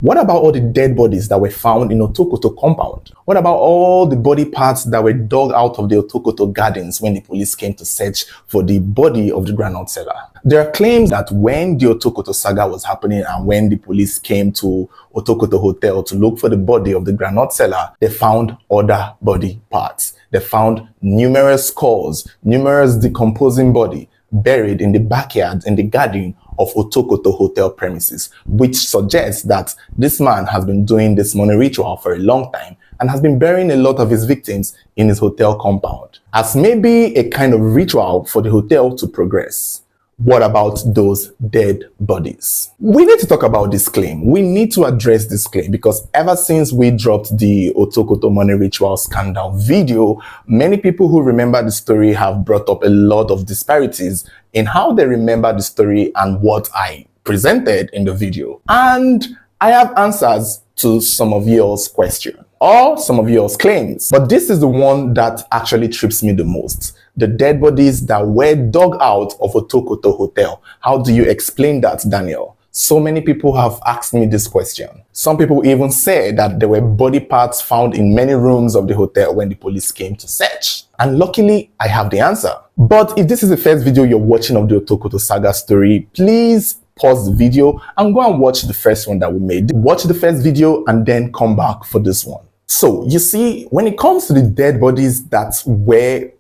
What about all the dead bodies that were found in Otokoto compound? What about all the body parts that were dug out of the Otokoto gardens when the police came to search for the body of the groundnut seller? There are claims that when the Otokoto saga was happening and when the police came to Otokoto Hotel to look for the body of the groundnut seller, they found other body parts. They found numerous skulls, numerous decomposing body buried in the backyard, in the garden of Otokoto Hotel premises, which suggests that this man has been doing this money ritual for a long time and has been burying a lot of his victims in his hotel compound, as maybe a kind of ritual for the hotel to progress. What about those dead bodies? We need to talk about this claim. We need to address this claim because ever since we dropped the Otokoto money ritual scandal video, many people who remember the story have brought up a lot of disparities in how they remember the story and what I presented in the video. And I have answers to some of y'all's questions or some of y'all's claims. But this is the one that actually trips me the most. The dead bodies that were dug out of Otokoto Hotel. How do you explain that, Daniel? So many people have asked me this question. Some people even say that there were body parts found in many rooms of the hotel when the police came to search. And luckily, I have the answer. But if this is the first video you're watching of the Otokoto saga story, please pause the video and go and watch the first one that we made. Watch the first video and then come back for this one. So, you see, when it comes to the dead bodies that were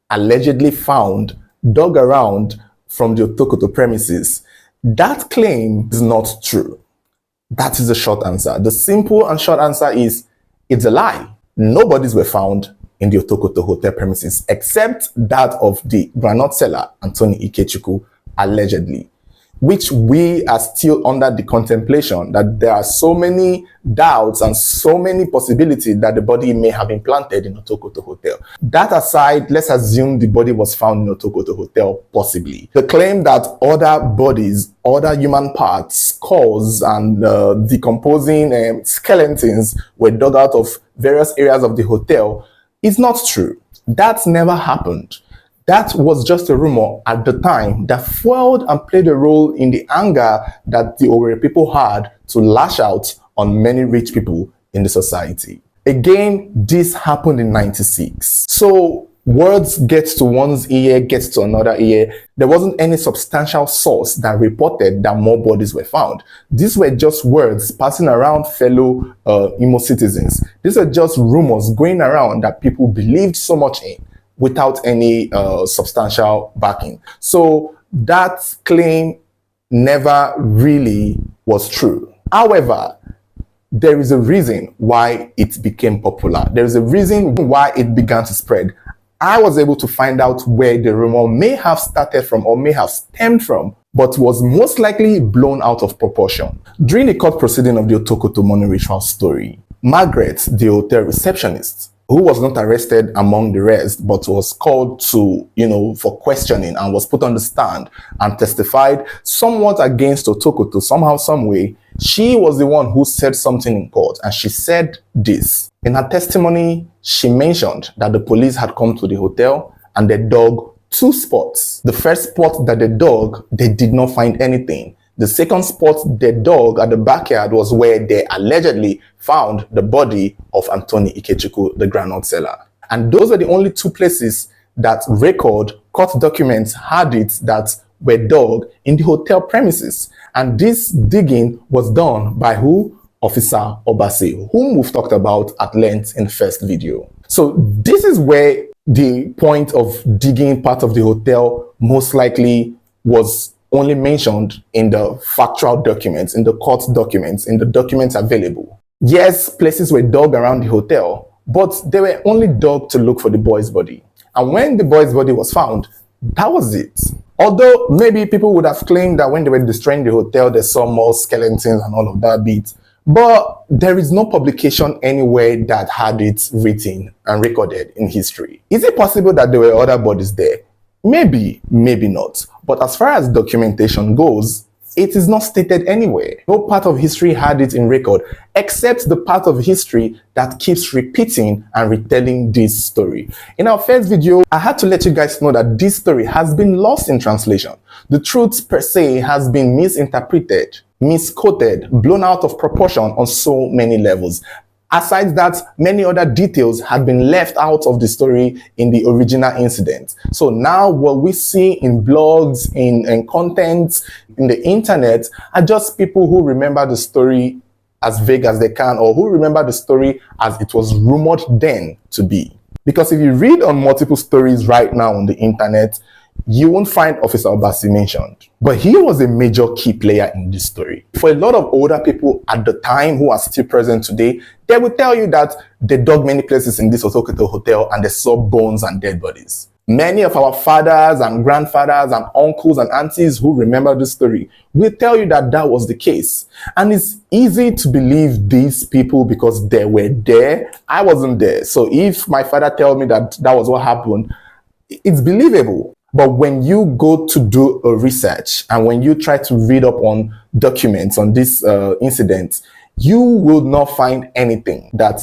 allegedly found, dug around from the Otokoto premises, that claim is not true. That is the short answer. The simple and short answer is, it's a lie. No bodies were found in the Otokoto Hotel premises except that of the groundnut seller, Anthony Ikechukwu, allegedly, which we are still under the contemplation that there are so many doubts and so many possibilities that the body may have been planted in Otokoto Hotel. That aside, let's assume the body was found in Otokoto Hotel, possibly. The claim that other bodies, other human parts, skulls, and decomposing skeletons were dug out of various areas of the hotel is not true. That never happened. That was just a rumor at the time that fueled and played a role in the anger that the Owerri people had to lash out on many rich people in the society. Again, this happened in '96. So words get to one's ear, gets to another ear. There wasn't any substantial source that reported that more bodies were found. These were just words passing around fellow Imo citizens. These are just rumors going around that people believed so much in, without any substantial backing. So that claim never really was true. However, there is a reason why it became popular. There is a reason why it began to spread. I was able to find out where the rumor may have started from or may have stemmed from, but was most likely blown out of proportion. During the court proceeding of the Otokoto money ritual story, Margaret, the hotel receptionist, who was not arrested among the rest, but was called to, for questioning and was put on the stand and testified somewhat against Otokoto somehow, some way. She was the one who said something in court, and she said this. In her testimony, she mentioned that the police had come to the hotel and they dug 2 spots. The first spot that they dug, they did not find anything. The second spot they dug at the backyard was where they allegedly found the body of Anthony Ikechukwu, the groundnut seller. And those were the only 2 places that court documents had it that were dug in the hotel premises. And this digging was done by who? Officer Obase, whom we've talked about at length in the first video. So this is where the point of digging part of the hotel most likely was only mentioned in the factual documents, in the court documents, in the documents available. Yes, places were dug around the hotel, but they were only dug to look for the boy's body. And when the boy's body was found, that was it. Although maybe people would have claimed that when they were destroying the hotel, they saw more skeletons and all of that bit. But there is no publication anywhere that had it written and recorded in history. Is it possible that there were other bodies there? Maybe, maybe not. But as far as documentation goes, it is not stated anywhere. No part of history had it in record, except the part of history that keeps repeating and retelling this story. In our first video, I had to let you guys know that this story has been lost in translation. The truth per se has been misinterpreted. misquoted, blown out of proportion on so many levels. Aside that, many other details had been left out of the story in the original incident. So now what we see in blogs, in content, in the internet are just people who remember the story as vague as they can, or who remember the story as it was rumored then to be. Because if you read on multiple stories right now on the internet, you won't find Officer Obasi mentioned. But he was a major key player in this story. For a lot of older people at the time who are still present today, they will tell you that they dug many places in this Otokoto hotel and they saw bones and dead bodies. Many of our fathers and grandfathers and uncles and aunties who remember this story will tell you that that was the case. And it's easy to believe these people because they were there. I wasn't there. So if my father tells me that that was what happened, it's believable. But when you go to do a research and when you try to read up on documents on this incident, you will not find anything that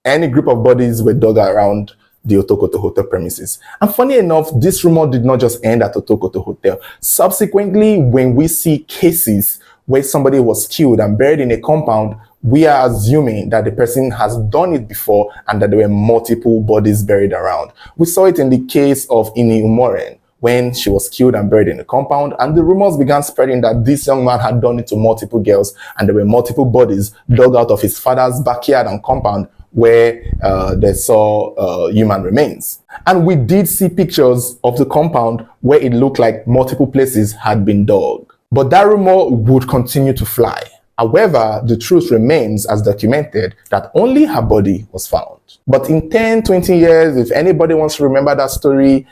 any group of bodies were dug around the Otokoto hotel premises. And funny enough, this rumor did not just end at Otokoto hotel. Subsequently, when we see cases where somebody was killed and buried in a compound, we are assuming that the person has done it before and that there were multiple bodies buried around. We saw it in the case of Ini Umoren, when she was killed and buried in a compound, and the rumors began spreading that this young man had done it to multiple girls, and there were multiple bodies dug out of his father's backyard and compound where they saw human remains. And we did see pictures of the compound where it looked like multiple places had been dug. But that rumor would continue to fly. However, the truth remains as documented that only her body was found. But in 10, 20 years, if anybody wants to remember that story,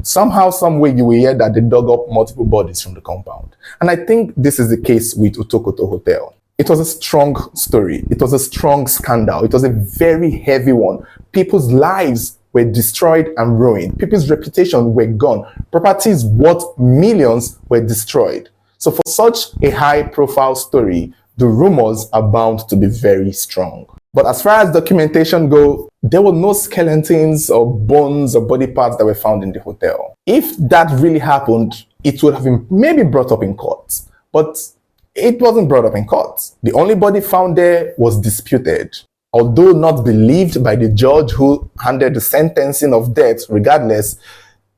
somehow, some way you will hear that they dug up multiple bodies from the compound. And I think this is the case with Otokoto Hotel. It was a strong story. It was a strong scandal. It was a very heavy one. People's lives were destroyed and ruined. People's reputation were gone. Properties worth millions were destroyed. So for such a high-profile story, the rumors are bound to be very strong. But as far as documentation goes, there were no skeletons or bones or body parts that were found in the hotel. If that really happened, it would have been maybe brought up in court. But it wasn't brought up in court. The only body found there was disputed. Although not believed by the judge who handed the sentencing of death regardless,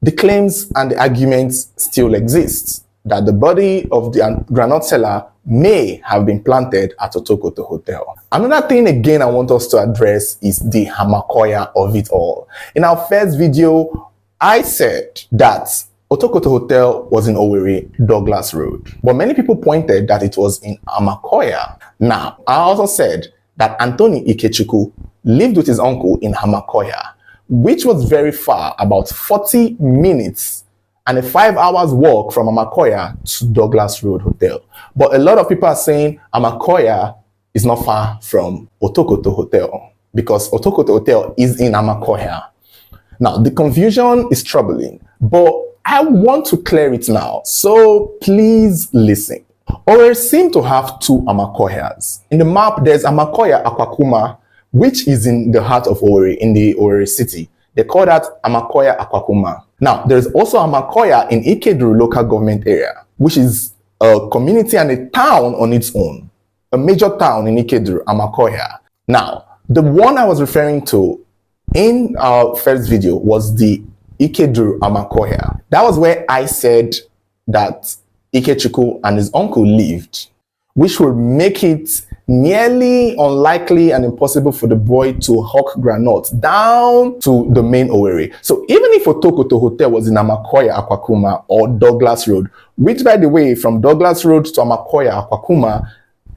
the claims and the arguments still exist that the body of the granite seller may have been planted at Otokoto Hotel. Another thing again I want us to address is the Amakohia of it all. In our first video, I said that Otokoto Hotel was in Owerri, Douglas Road. But many people pointed that it was in Amakohia. Now, I also said that Anthony Ikechukwu lived with his uncle in Amakohia, which was very far, about 40 minutes and a 5 hours walk from Amakohia to Douglas Road Hotel. But a lot of people are saying Amakohia is not far from Otokoto Hotel because Otokoto Hotel is in Amakohia. Now, the confusion is troubling, but I want to clear it now, so please listen. Owerri seem to have two Amakohias. In the map, there's Amakohia Akwakuma, which is in the heart of Owerri, in the Owerri city. They call that Amakohia Akwakuma. Now, there's also Amakohia in Ikeduru local government area, which is a community and a town on its own. A major town in Ikeduru, Amakohia. Now, the one I was referring to in our first video was the Ikeduru Amakohia. That was where I said that Ikechukwu and his uncle lived, which would make it nearly unlikely and impossible for the boy to hawk granules down to the main Owerri. So even if Otokoto Hotel was in Amakohia Akwakuma or Douglas Road, which by the way, from Douglas Road to Amakohia Akwakuma,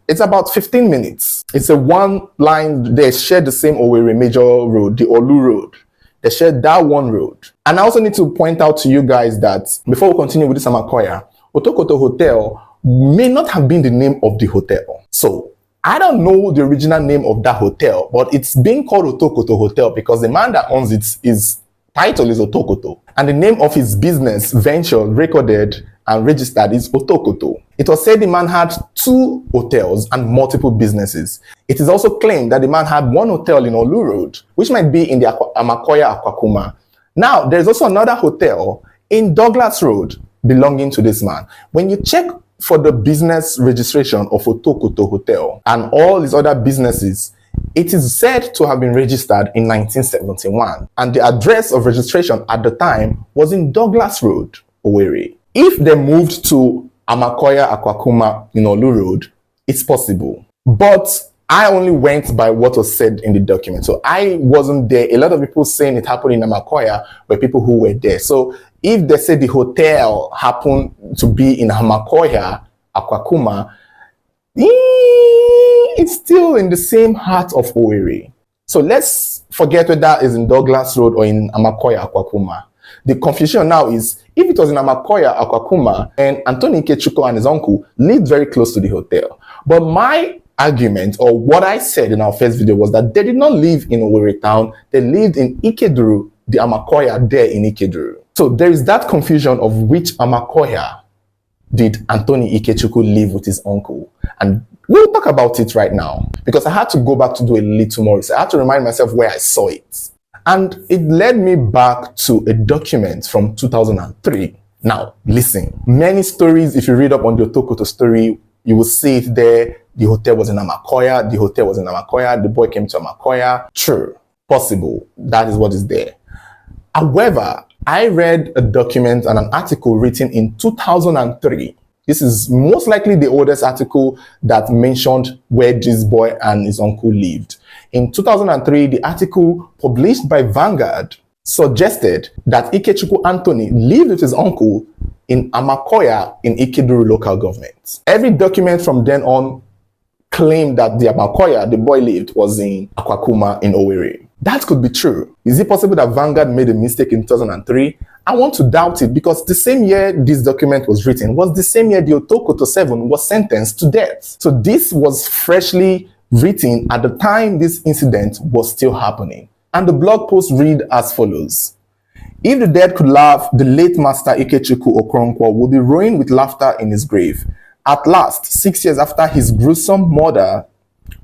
it's about 15 minutes. It's a one line, they share the same Owerri major road, the Olu Road. They share that one road. And I also need to point out to you guys that before we continue with this Amakohia, Otokoto Hotel may not have been the name of the hotel. So I don't know the original name of that hotel, but it's being called Otokoto Hotel because the man that owns it, his title is Otokoto. And the name of his business venture recorded and registered is Otokoto. It was said the man had two hotels and multiple businesses. It is also claimed that the man had one hotel in Olu Road, which might be in the Amakohia Akwakuma. Now, there's also another hotel in Douglas Road belonging to this man. When you check for the business registration of Otokoto Hotel and all these other businesses, it is said to have been registered in 1971, and the address of registration at the time was in Douglas Road, Owerri. If they moved to Amakohia Akwakuma in Olu Road, it's possible. But I only went by what was said in the document. So I wasn't there. A lot of people saying it happened in Amakohia were people who were there. So if they say the hotel happened to be in Amakohia Akwakuma, it's still in the same heart of Owerri. So let's forget whether that is in Douglas Road or in Amakohia Akwakuma. The confusion now is, if it was in Amakohia Akwakuma, and Anthony Ikechukwu and his uncle lived very close to the hotel. But my argument, or what I said in our first video, was that they did not live in Owerri town. They lived in Ikeduru, the Amakohia there in Ikeduru. So there is that confusion of which Amakohia did Anthony Ikechukwu live with his uncle. And we'll talk about it right now, because I had to go back to do a little more research. I had to remind myself where I saw it. And it led me back to a document from 2003. Now, listen, many stories, if you read up on the Otokoto story, you will see it there. The hotel was in Amakohia. The hotel was in Amakohia. The boy came to Amakohia. True. Possible. That is what is there. However, I read a document and an article written in 2003. This is most likely the oldest article that mentioned where this boy and his uncle lived. In 2003, the article published by Vanguard suggested that Ikechukwu Anthony lived with his uncle in Amakohia in Ikeduru local government. Every document from then on claimed that the Amakohia the boy lived was in Akwakuma in Owerri. That could be true. Is it possible that Vanguard made a mistake in 2003? I want to doubt it, because the same year this document was written was the same year the Otokoto 7 was sentenced to death. So this was freshly written at the time this incident was still happening. And the blog post read as follows. If the dead could laugh, the late master Ikechukwu Okoronkwo would be roaring with laughter in his grave. At last, 6 years after his gruesome murder,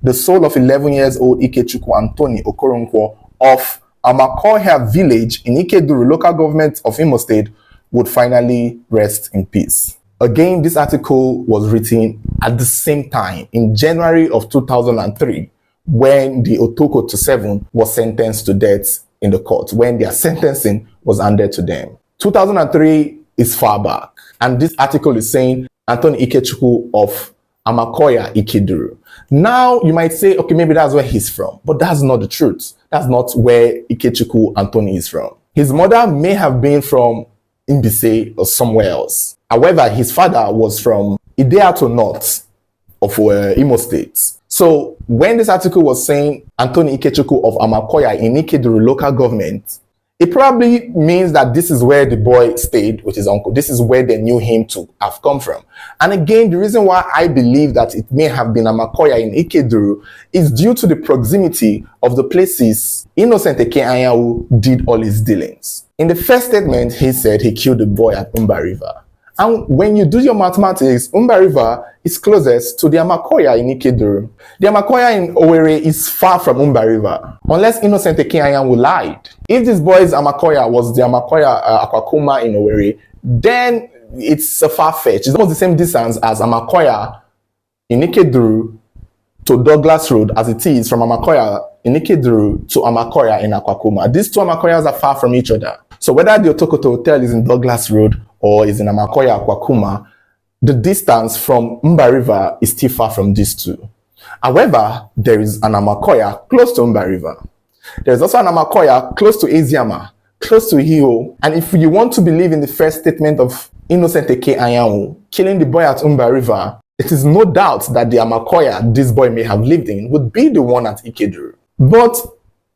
the soul of 11-years-old Ikechukwu Anthony Okoronkwo of Amakohia village in Ikeduru local government of Imo State would finally rest in peace. Again, this article was written at the same time, in January of 2003, when the Otokoto 7 was sentenced to death in the court, when their sentencing was handed to them. 2003 is far back, and this article is saying Anthony Ikechukwu of Amakohia Ikeduru. Now, you might say, okay, maybe that's where he's from, but that's not the truth. That's not where Ikechukwu Anthony is from. His mother may have been from Mbise or somewhere else. However, his father was from Ideato North of Imo State. So when this article was saying Anthony Ikechukwu of Amakohia in Ikeduru local government, it probably means that this is where the boy stayed with his uncle. This is where they knew him to have come from. And again, the reason why I believe that it may have been Amakohia in Ikeduru is due to the proximity of the places Innocent Eke Anyanwu did all his dealings. In the first statement, he said he killed the boy at Umba River. And when you do your mathematics, Umba River is closest to the Amakohia in Ikeduru. The Amakohia in Owerri is far from Umba River, unless Innocent Eke Anyanwu lied. If this boy's Amakohia was the Amakohia Akwakuma in Owerri, then it's a far-fetched. It's almost the same distance as Amakohia in Ikeduru to Douglas Road as it is from Amakohia in Ikeduru to Amakohia in Akwakuma. These two Amakohias are far from each other. So whether the Otokoto Hotel is in Douglas Road or is in Amakohia Akwakuma, the distance from Umba River is still far from these two. However, there is an Amakohia close to Umba River. There's also an Amakohia close to Eziama, close to Hiho. And if you want to believe in the first statement of Innocent Eke Anyanwu killing the boy at Umba River, it is no doubt that the Amakohia this boy may have lived in would be the one at Ikeduru. But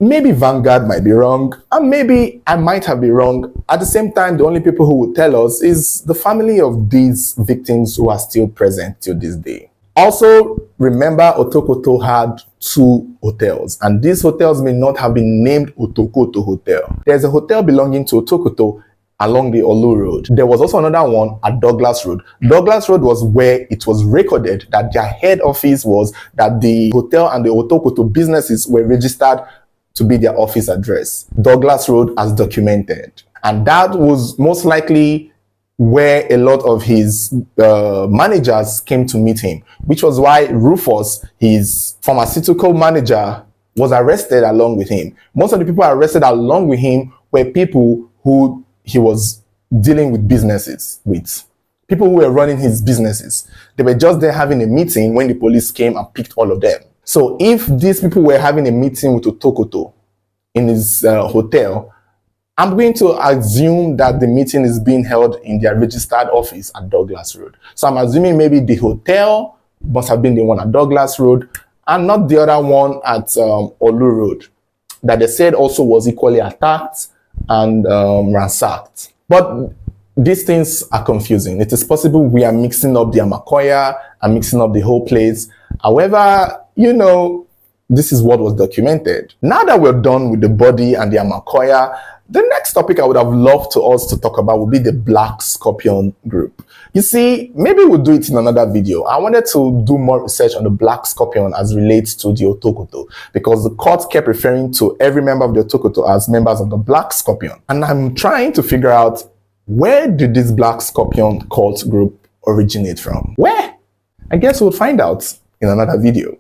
maybe Vanguard might be wrong, and maybe I might have been wrong. At the same time, the only people who will tell us is the family of these victims who are still present till this day. Also, remember Otokoto had two hotels, and these hotels may not have been named Otokoto Hotel. There's a hotel belonging to Otokoto along the Olu Road. There was also another one at Douglas Road. Douglas Road was where it was recorded that their head office was, that the hotel and the Otokoto businesses were registered to be their office address. Douglas Road as documented. And that was most likely where a lot of his managers came to meet him, which was why Rufus, his pharmaceutical manager, was arrested along with him. Most of the people arrested along with him were people who he was dealing with businesses with. People who were running his businesses. They were just there having a meeting when the police came and picked all of them. So if these people were having a meeting with Otokoto in his hotel, I'm going to assume that the meeting is being held in their registered office at Douglas Road. So I'm assuming maybe the hotel must have been the one at Douglas Road and not the other one at Olu Road, that they said also was equally attacked and ransacked. But these things are confusing. It is possible we are mixing up the Amakohia and mixing up the whole place. However, you know, this is what was documented. Now that we're done with the body and the Amakohia, the next topic I would have loved to us to talk about would be the Black Scorpion group. You see, maybe we'll do it in another video. I wanted to do more research on the Black Scorpion as relates to the Otokoto, because the court kept referring to every member of the Otokoto as members of the Black Scorpion. And I'm trying to figure out, where did this Black Scorpion cult group originate from? Where? I guess we'll find out in another video.